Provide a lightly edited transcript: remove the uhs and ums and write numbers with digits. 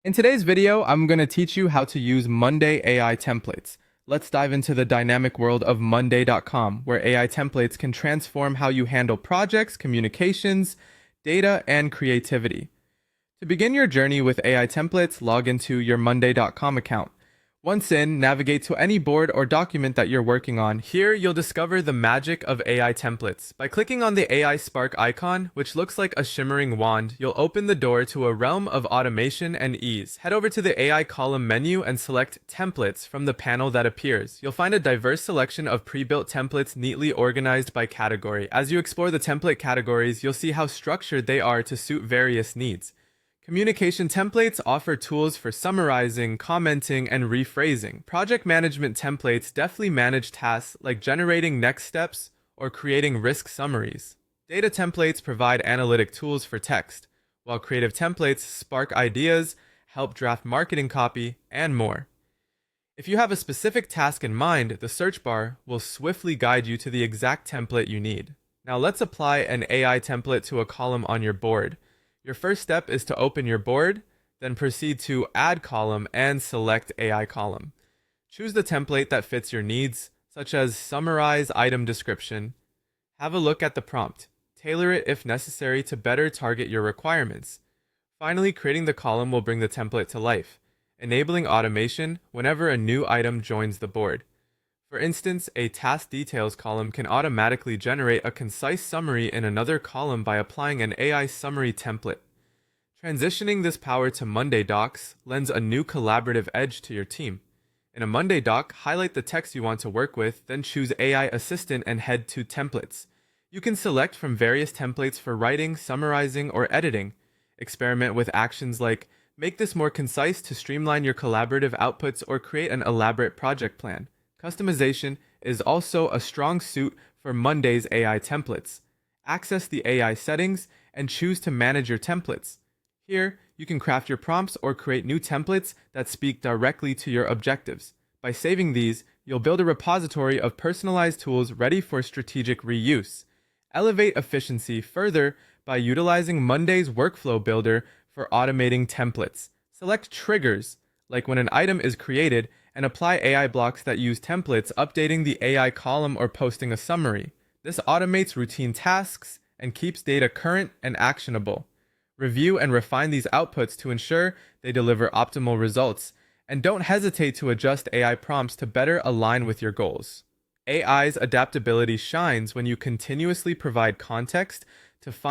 In today's video, I'm going to teach you how to use Monday AI templates. Let's dive into the dynamic world of Monday.com, where AI templates can transform how you handle projects, communications, data, and creativity. To begin your journey with AI templates, log into your Monday.com account. Once in, navigate to any board or document that you're working on. Here, you'll discover the magic of AI templates. By clicking on the AI Spark icon, which looks like a shimmering wand, you'll open the door to a realm of automation and ease. Head over to the AI column menu and select Templates from the panel that appears. You'll find a diverse selection of pre-built templates neatly organized by category. As you explore the template categories, you'll see how structured they are to suit various needs. Communication templates offer tools for summarizing, commenting, and rephrasing. Project management templates deftly manage tasks like generating next steps or creating risk summaries. Data templates provide analytic tools for text, while creative templates spark ideas, help draft marketing copy, and more. If you have a specific task in mind, the search bar will swiftly guide you to the exact template you need. Now let's apply an AI template to a column on your board. Your first step is to open your board, then proceed to Add Column and select AI Column. Choose the template that fits your needs, such as Summarize Item Description. Have a look at the prompt. Tailor it if necessary to better target your requirements. Finally, creating the column will bring the template to life, enabling automation whenever a new item joins the board. For instance, a task details column can automatically generate a concise summary in another column by applying an AI summary template. Transitioning this power to Monday Docs lends a new collaborative edge to your team. In a Monday Doc, highlight the text you want to work with, then choose AI Assistant and head to Templates. You can select from various templates for writing, summarizing, or editing. Experiment with actions like make this more concise to streamline your collaborative outputs or create an elaborate project plan. Customization is also a strong suit for Monday's AI templates. Access the AI settings and choose to manage your templates. Here, you can craft your prompts or create new templates that speak directly to your objectives. By saving these, you'll build a repository of personalized tools ready for strategic reuse. Elevate efficiency further by utilizing Monday's Workflow Builder for automating templates. Select triggers, like when an item is created, and apply AI blocks that use templates, updating the AI column or posting a summary. This automates routine tasks and keeps data current and actionable. Review and refine these outputs to ensure they deliver optimal results, and don't hesitate to adjust AI prompts to better align with your goals. AI's adaptability shines when you continuously provide context to find